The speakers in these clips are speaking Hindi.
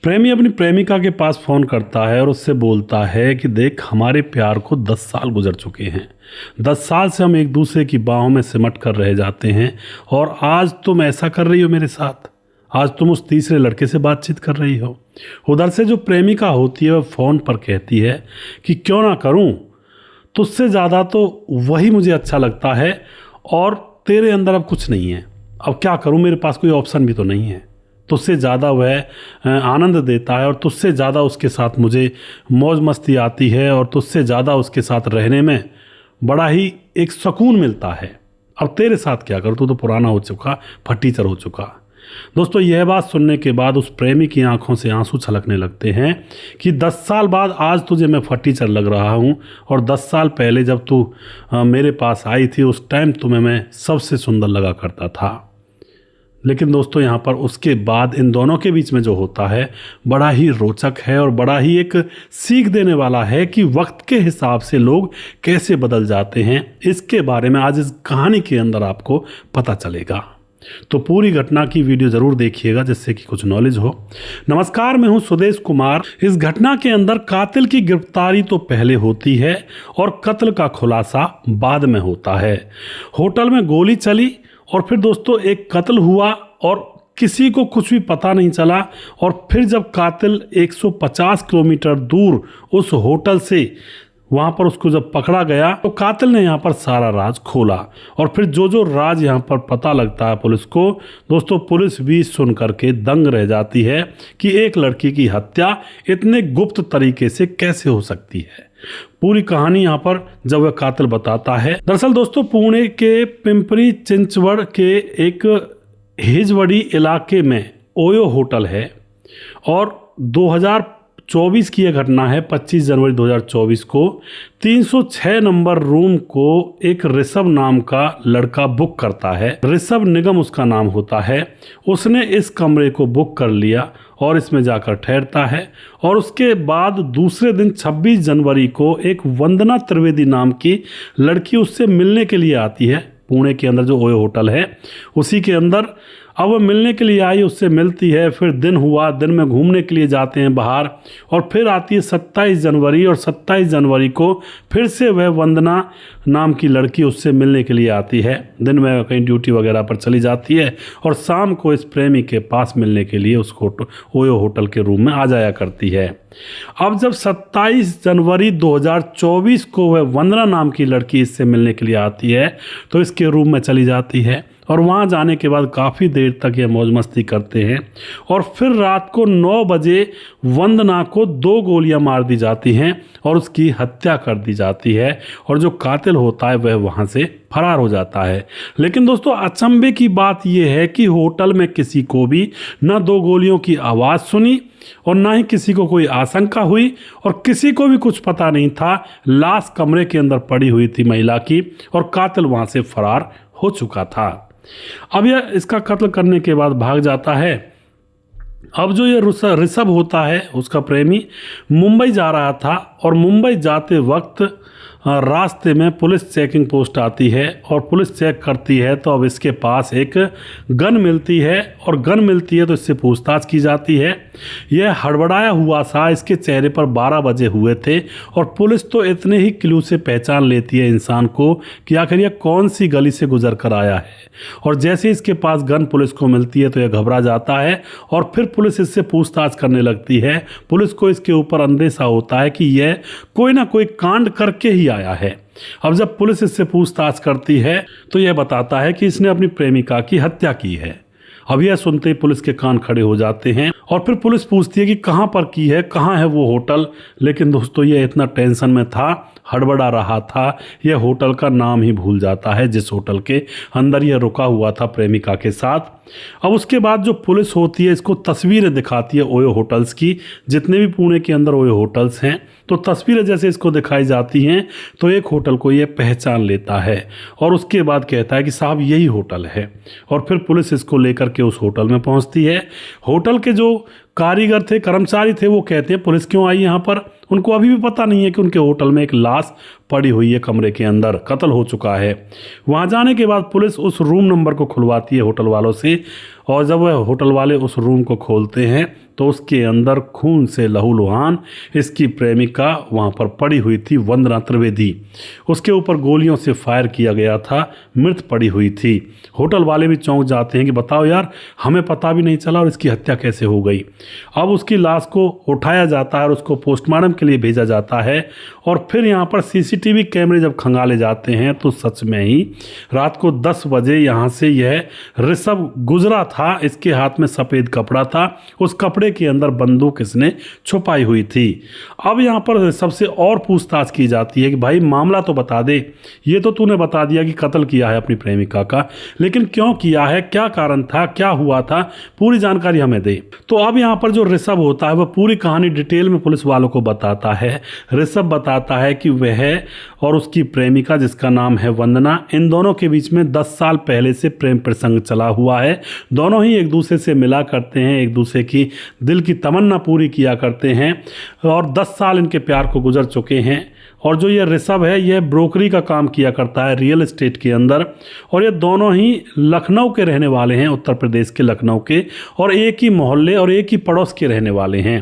प्रेमी अपनी प्रेमिका के पास फ़ोन करता है और उससे बोलता है कि देख, हमारे प्यार को 10 साल गुजर चुके हैं। 10 साल से हम एक दूसरे की बाहों में सिमट कर रह जाते हैं और आज तुम ऐसा कर रही हो मेरे साथ। आज तुम उस तीसरे लड़के से बातचीत कर रही हो। उधर से जो प्रेमिका होती है वह फ़ोन पर कहती है कि क्यों ना करूं, तुझसे ज़्यादा तो वही मुझे अच्छा लगता है और तेरे अंदर अब कुछ नहीं है। अब क्या करूं, मेरे पास कोई ऑप्शन भी तो नहीं है। तुझसे ज़्यादा वह आनंद देता है और तुझसे ज़्यादा उसके साथ मुझे मौज मस्ती आती है और तुझसे ज़्यादा उसके साथ रहने में बड़ा ही एक सुकून मिलता है। अब तेरे साथ क्या करूं, तू तो पुराना हो चुका, फटीचर हो चुका। दोस्तों, यह बात सुनने के बाद उस प्रेमी की आंखों से आंसू छलकने लगते हैं कि 10 साल बाद आज तुझे मैं फटीचर लग रहा हूं और 10 साल पहले जब तू मेरे पास आई थी उस टाइम तुम्हें मैं सबसे सुंदर लगा करता था। लेकिन दोस्तों, यहाँ पर उसके बाद इन दोनों के बीच में जो होता है बड़ा ही रोचक है और बड़ा ही एक सीख देने वाला है कि वक्त के हिसाब से लोग कैसे बदल जाते हैं। इसके बारे में आज इस कहानी के अंदर आपको पता चलेगा, तो पूरी घटना की वीडियो जरूर देखिएगा जिससे कि कुछ नॉलेज हो। नमस्कार, मैं हूं सुदेश कुमार। इस घटना के अंदर कातिल की गिरफ्तारी तो पहले होती है और कत्ल का खुलासा बाद में होता है। होटल में गोली चली और फिर दोस्तों एक कत्ल हुआ और किसी को कुछ भी पता नहीं चला। और फिर जब कातिल 150 किलोमीटर दूर उस होटल से वहाँ पर उसको जब पकड़ा गया तो कातिल ने यहाँ पर सारा राज खोला। और फिर जो राज यहाँ पर पता लगता है पुलिस को, दोस्तों पुलिस भी सुन करके दंग रह जाती है कि एक लड़की की हत्या इतने गुप्त तरीके से कैसे हो सकती है। पूरी कहानी यहाँ पर जब वह कातिल बताता है। दरअसल दोस्तों, पुणे के पिंपरी चिंचवड़ के एक हिजवड़ी इलाके में ओयो होटल है और 2024 की यह घटना है। 25 जनवरी 2024 को 306 नंबर रूम को एक ऋषभ नाम का लड़का बुक करता है। ऋषभ निगम उसका नाम होता है। उसने इस कमरे को बुक कर लिया और इसमें जाकर ठहरता है। और उसके बाद दूसरे दिन 26 जनवरी को एक वंदना त्रिवेदी नाम की लड़की उससे मिलने के लिए आती है। पुणे के अंदर जो ओयो होटल है उसी के अंदर अब वह मिलने के लिए आई, उससे मिलती है। फिर दिन हुआ, दिन में घूमने के लिए जाते हैं बाहर। और फिर आती है 27 जनवरी और 27 जनवरी को फिर से वह वंदना नाम की लड़की उससे मिलने के लिए आती है। दिन में कहीं ड्यूटी वगैरह पर चली जाती है और शाम को इस प्रेमी के पास मिलने के लिए उस ओयो होटल के रूम में आ जाया करती है। अब जब 27 जनवरी 2024 को वह वंदना नाम की लड़की इससे मिलने के लिए आती है तो इसके रूम में चली जाती है और वहाँ जाने के बाद काफ़ी देर तक ये मौज मस्ती करते हैं। और फिर रात को 9 बजे वंदना को 2 गोलियां मार दी जाती हैं और उसकी हत्या कर दी जाती है और जो कातिल होता है वह वहाँ से फरार हो जाता है। लेकिन दोस्तों, अचंभे की बात यह है कि होटल में किसी को भी न 2 गोलियों की आवाज़ सुनी और ना ही किसी को कोई आशंका हुई और किसी को भी कुछ पता नहीं था। लाश कमरे के अंदर पड़ी हुई थी महिला की और कातिल वहाँ से फरार हो चुका था। अब यह इसका कत्ल करने के बाद भाग जाता है। अब जो ये ऋषभ होता है उसका प्रेमी मुंबई जा रहा था और मुंबई जाते वक्त रास्ते में पुलिस चेकिंग पोस्ट आती है और पुलिस चेक करती है तो अब इसके पास एक गन मिलती है और गन मिलती है तो इससे पूछताछ की जाती है। यह हड़बड़ाया हुआ सा इसके चेहरे पर 12 बजे हुए थे और पुलिस तो इतने ही क्लू से पहचान लेती है इंसान को कि आखिर यह कौन सी गली से गुजर कर आया है। और जैसे इसके पास गन पुलिस को मिलती है तो यह घबरा जाता है और फिर पुलिस इससे पूछताछ करने लगती है। पुलिस को इसके ऊपर अंदेशा होता है कि यह कोई ना कोई कांड करके ही आया है। अब जब पुलिस इससे पूछताछ करती है तो यह बताता है कि इसने अपनी प्रेमिका की हत्या की है। अब यह सुनते ही पुलिस के कान खड़े हो जाते हैं और फिर पुलिस पूछती है कि कहाँ पर की है, कहाँ है वो होटल। लेकिन दोस्तों, यह इतना टेंशन में था, हड़बड़ा रहा था, यह होटल का नाम ही भूल जाता है जिस होटल के अंदर यह रुका हुआ था प्रेमिका के साथ। अब उसके बाद जो पुलिस होती है इसको तस्वीरें दिखाती है ओयो होटल्स की। जितने भी पुणे के अंदर ओयो होटल्स हैं तो तस्वीरें जैसे इसको दिखाई जाती हैं तो एक होटल को ये पहचान लेता है और उसके बाद कहता है कि साहब यही होटल है। और फिर पुलिस इसको लेकर के उस होटल में पहुंचती है। होटल के जो कारीगर थे, कर्मचारी थे, वो कहते हैं पुलिस क्यों आई यहाँ पर। उनको अभी भी पता नहीं है कि उनके होटल में एक लाश पड़ी हुई है कमरे के अंदर, कत्ल हो चुका है। वहाँ जाने के बाद पुलिस उस रूम नंबर को खुलवाती है होटल वालों से और जब वह होटल वाले उस रूम को खोलते हैं तो उसके अंदर खून से लहूलुहान इसकी प्रेमिका वहाँ पर पड़ी हुई थी, वंदना त्रिवेदी। उसके ऊपर गोलियों से फायर किया गया था, मृत पड़ी हुई थी। होटल वाले भी चौंक जाते हैं कि बताओ यार, हमें पता भी नहीं चला और इसकी हत्या कैसे हो गई। अब उसकी लाश को उठाया जाता है और उसको पोस्टमार्टम के लिए भेजा जाता है। और फिर यहाँ पर सीसीटीवी कैमरे जब खंगाले जाते हैं तो सच में ही रात को 10 बजे यहाँ से यह ऋषभ गुजरा था। इसके हाथ में सफ़ेद कपड़ा था, उस कपड़े के अंदर बंदूक इसने छुपाई हुई थी। अब यहाँ पर ऋषभ से और पूछताछ की जाती है कि भाई मामला तो बता दे, ये तो तूने बता दिया कि कत्ल किया है अपनी प्रेमिका का, लेकिन क्यों किया है, क्या कारण था, क्या हुआ था, पूरी जानकारी हमें दे। तो अब यहाँ पर जो ऋषभ होता है वह पूरी कहानी डिटेल में पुलिस वालों को बताता है। ऋषभ बताता है कि वह और उसकी प्रेमिका जिसका नाम है वंदना, इन दोनों के बीच में 10 साल पहले से प्रेम प्रसंग चला हुआ है। दोनों ही एक दूसरे से मिला करते हैं, एक दूसरे की दिल की तमन्ना पूरी किया करते हैं और 10 साल इनके प्यार को गुजर चुके हैं। और जो ये ऋषभ है यह ब्रोकरी का काम किया करता है रियल एस्टेट के अंदर, और ये दोनों ही लखनऊ के रहने वाले हैं, उत्तर प्रदेश के लखनऊ के, और एक ही मोहल्ले और एक ही पड़ोस के रहने वाले हैं।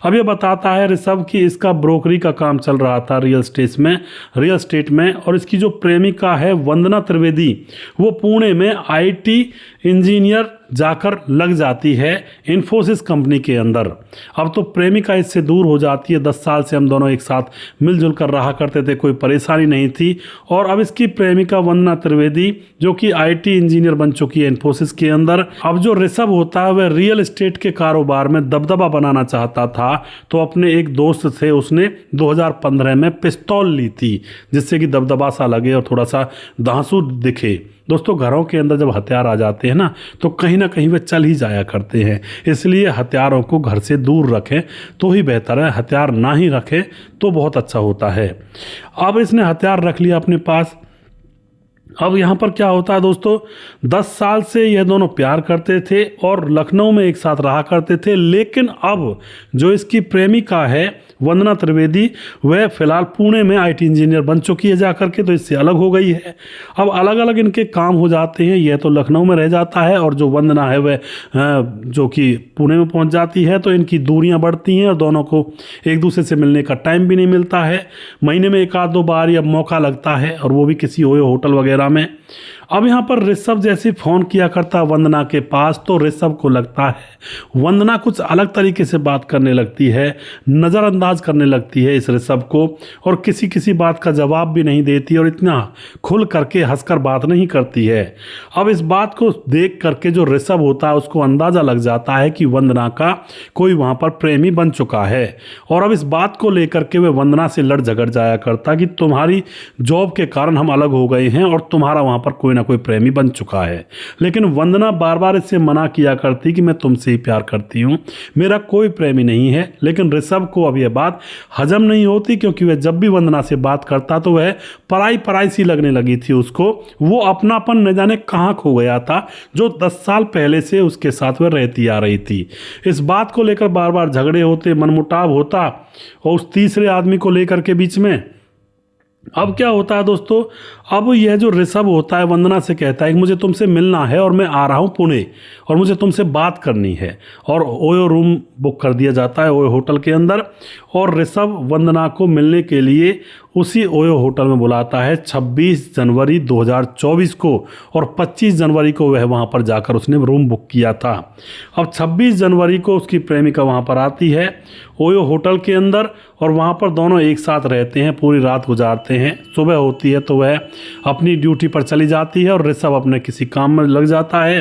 अब ये बताता है ऋषभ कि इसका ब्रोकरी का काम चल रहा था रियल एस्टेट में, और इसकी जो प्रेमिका है वंदना त्रिवेदी वो पुणे में IT इंजीनियर जाकर लग जाती है इन्फोसिस कंपनी के अंदर। अब तो प्रेमिका इससे दूर हो जाती है। 10 साल से हम दोनों एक साथ मिलजुल कर रहा करते थे, कोई परेशानी नहीं थी। और अब इसकी प्रेमिका वंदना त्रिवेदी जो कि IT इंजीनियर बन चुकी है इन्फोसिस के अंदर। अब जो ऋषभ होता है वह रियल एस्टेट के कारोबार में दबदबा बनाना चाहता था, तो अपने एक दोस्त से उसने 2015 में पिस्तौल ली थी जिससे कि दबदबा सा लगे और थोड़ा सा धांसू दिखे। दोस्तों, घरों के अंदर जब हथियार आ जाते हैं ना तो कहीं ना कहीं वे चल ही जाया करते हैं, इसलिए हथियारों को घर से दूर रखें तो ही बेहतर है। हथियार ना ही रखें तो बहुत अच्छा होता है। अब इसने हथियार रख लिया अपने पास। अब यहाँ पर क्या होता है दोस्तों, 10 साल से यह दोनों प्यार करते थे और लखनऊ में एक साथ रहा करते थे, लेकिन अब जो इसकी प्रेमिका है वंदना त्रिवेदी वह फिलहाल पुणे में IT इंजीनियर बन चुकी है जाकर के, तो इससे अलग हो गई है। अब अलग अलग इनके काम हो जाते हैं, यह तो लखनऊ में रह जाता है और जो वंदना है वह जो कि पुणे में पहुंच जाती है, तो इनकी दूरियां बढ़ती हैं और दोनों को एक दूसरे से मिलने का टाइम भी नहीं मिलता है। महीने में 1-2 बार या मौका लगता है और वो भी किसी ओयो होटल वगैरह में। अब यहाँ पर ऋषभ जैसे फ़ोन किया करता वंदना के पास, तो ऋषभ को लगता है वंदना कुछ अलग तरीके से बात करने लगती है, नज़रअंदाज करने लगती है इस ऋषभ को, और किसी किसी बात का जवाब भी नहीं देती और इतना खुल करके हंसकर बात नहीं करती है। अब इस बात को देख करके जो ऋषभ होता है उसको अंदाज़ा लग जाता है कि वंदना का कोई वहाँ पर प्रेमी बन चुका है, और अब इस बात को लेकर के वह वंदना से लड़ झगड़ जाया करता कि तुम्हारी जॉब के कारण हम अलग हो गए हैं और तुम्हारा वहाँ पर कोई ना कोई प्रेमी बन चुका है। लेकिन वंदना बार बार इससे मना किया करती कि मैं तुमसे ही प्यार करती हूँ, मेरा कोई प्रेमी नहीं है। लेकिन ऋषभ को अब यह बात हजम नहीं होती, क्योंकि वह जब भी वंदना से बात करता तो वह पराई पराई सी लगने लगी थी उसको। वो अपनापन न जाने कहाँ खो गया था जो 10 साल पहले से उसके साथ वह रहती आ रही थी। इस बात को लेकर बार बार झगड़े होते, मनमुटाव होता और उस तीसरे आदमी को लेकर के बीच में। अब क्या होता है दोस्तों, अब यह जो ऋषभ होता है वंदना से कहता है कि मुझे तुमसे मिलना है और मैं आ रहा हूँ पुणे और मुझे तुमसे बात करनी है, और ओयो रूम बुक कर दिया जाता है ओयो होटल के अंदर। और ऋषभ वंदना को मिलने के लिए उसी ओयो होटल में बुलाता है 26 जनवरी 2024 को, और 25 जनवरी को वह वहाँ पर जाकर उसने रूम बुक किया था। अब 26 जनवरी को उसकी प्रेमिका वहाँ पर आती है ओयो होटल के अंदर, और वहाँ पर दोनों एक साथ रहते हैं, पूरी रात गुजारते हैं। सुबह होती है तो वह अपनी ड्यूटी पर चली जाती है और ऋषभ अपने किसी काम में लग जाता है।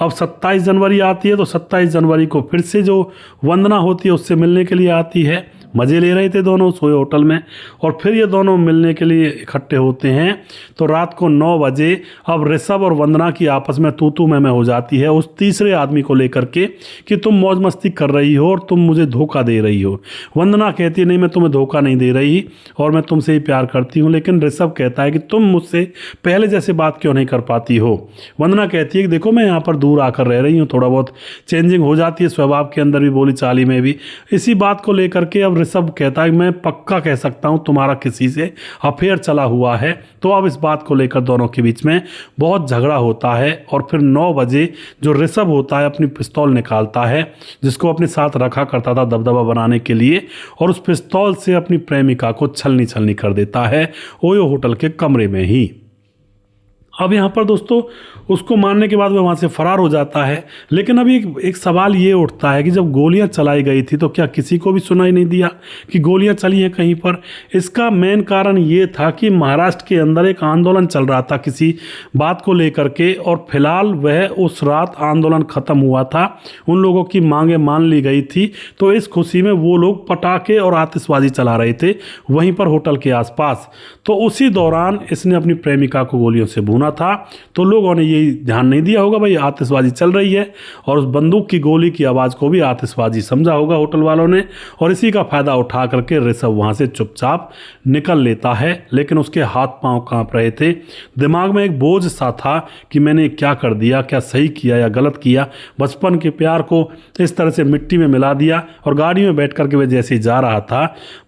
अब 27 जनवरी आती है तो 27 जनवरी को फिर से जो वंदना होती है उससे मिलने के लिए आती है। मज़े ले रहे थे दोनों सोए होटल में, और फिर ये दोनों मिलने के लिए इकट्ठे होते हैं। तो रात को 9 बजे अब ऋषभ और वंदना की आपस में तू मैं हो जाती है उस तीसरे आदमी को लेकर के कि तुम मौज मस्ती कर रही हो और तुम मुझे धोखा दे रही हो। वंदना कहती है नहीं, मैं तुम्हें धोखा नहीं दे रही और मैं तुमसे ही प्यार करती हूँ। लेकिन ऋषभ कहता है कि तुम मुझसे पहले जैसे बात क्यों नहीं कर पाती हो। वंदना कहती है कि देखो मैं यहाँ पर दूर आकर रह रही हूँ, थोड़ा बहुत चेंजिंग हो जाती है स्वभाव के अंदर भी, बोली चाली में भी। इसी बात को लेकर के अब ऋषभ कहता है मैं पक्का कह सकता हूँ तुम्हारा किसी से अफेयर चला हुआ है। तो अब इस बात को लेकर दोनों के बीच में बहुत झगड़ा होता है और फिर 9 बजे जो ऋषभ होता है अपनी पिस्तौल निकालता है जिसको अपने साथ रखा करता था दबदबा बनाने के लिए, और उस पिस्तौल से अपनी प्रेमिका को छलनी छलनी कर देता है ओयो होटल के कमरे में ही। अब यहाँ पर दोस्तों उसको मारने के बाद वह वहाँ से फरार हो जाता है। लेकिन अभी एक सवाल ये उठता है कि जब गोलियाँ चलाई गई थी तो क्या किसी को भी सुनाई नहीं दिया कि गोलियाँ चली हैं कहीं पर? इसका मेन कारण ये था कि महाराष्ट्र के अंदर एक आंदोलन चल रहा था किसी बात को लेकर के, और फिलहाल वह उस रात आंदोलन ख़त्म हुआ था, उन लोगों की मांगें मान ली गई थी। तो इस खुशी में वो लोग पटाखे और आतिशबाजी चला रहे थे वहीं पर होटल के आसपास। तो उसी दौरान इसने अपनी प्रेमिका को गोलियों से भूना था। तो लोगों ने ये ध्यान नहीं दिया होगा भाई आतिशबाजी चल रही है, और उस बंदूक की गोली की आवाज़ को भी आतिशबाजी समझा होगा होटल वालों ने, और इसी का फ़ायदा उठा करके ऋषभ वहाँ से चुपचाप निकल लेता है। लेकिन उसके हाथ पांव कांप रहे थे, दिमाग में एक बोझ सा था कि मैंने क्या कर दिया, क्या सही किया या गलत किया। बचपन के प्यार को इस तरह से मिट्टी में मिला दिया। और गाड़ी में बैठ करके वह जैसे ही जा रहा था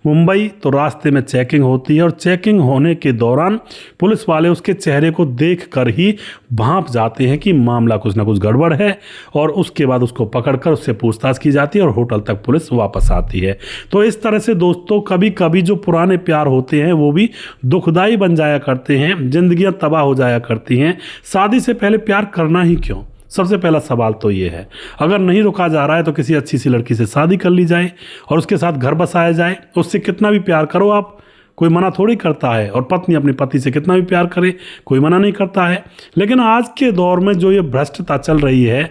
मुंबई, तो रास्ते में चेकिंग होती है, और चेकिंग होने के दौरान पुलिस वाले उसके चेहरे को देख कर ही भांप जाते हैं कि मामला कुछ ना कुछ गड़बड़ है, और उसके बाद उसको पकड़कर उससे पूछताछ की जाती है और होटल तक पुलिस वापस आती है। तो इस तरह से दोस्तों कभी कभी जो पुराने प्यार होते हैं वो भी दुखदाई बन जाया करते हैं, जिंदगियां तबाह हो जाया करती हैं। शादी से पहले प्यार करना ही क्यों? सबसे पहला सवाल तो ये है। अगर नहीं रुका जा रहा है तो किसी अच्छी सी लड़की से शादी कर ली जाए और उसके साथ घर बसाया जाए। उससे कितना भी प्यार करो आप, कोई मना थोड़ी करता है, और पत्नी अपने पति से कितना भी प्यार करे कोई मना नहीं करता है। लेकिन आज के दौर में जो ये भ्रष्टता चल रही है,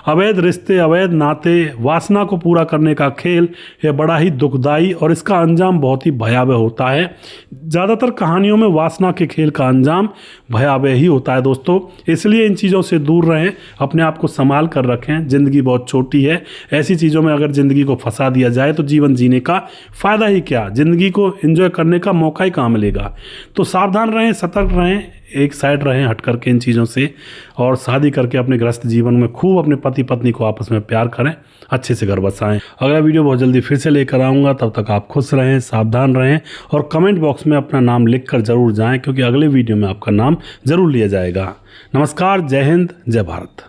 अवैध रिश्ते, अवैध नाते, वासना को पूरा करने का खेल, ये बड़ा ही दुखदाई और इसका अंजाम बहुत ही भयावह होता है। ज़्यादातर कहानियों में वासना के खेल का अंजाम भयावह ही होता है दोस्तों। इसलिए इन चीज़ों से दूर रहें, अपने आप को संभाल कर रखें। ज़िंदगी बहुत छोटी है, ऐसी चीज़ों में अगर ज़िंदगी को फंसा दिया जाए तो जीवन जीने का फ़ायदा ही क्या, ज़िंदगी को एंजॉय करने का मौका ही कहाँ मिलेगा। तो सावधान रहें, सतर्क रहें, एक साइड रहें हट करके इन चीज़ों से, और शादी करके अपने गृहस्थ जीवन में खूब अपने पति पत्नी को आपस में प्यार करें, अच्छे से घर बसाएं। अगला वीडियो बहुत जल्दी फिर से लेकर आऊँगा, तब तक आप खुश रहें, सावधान रहें, और कमेंट बॉक्स में अपना नाम लिख कर ज़रूर जाएँ, क्योंकि अगले वीडियो में आपका नाम ज़रूर लिया जाएगा। नमस्कार, जय हिंद, जय भारत।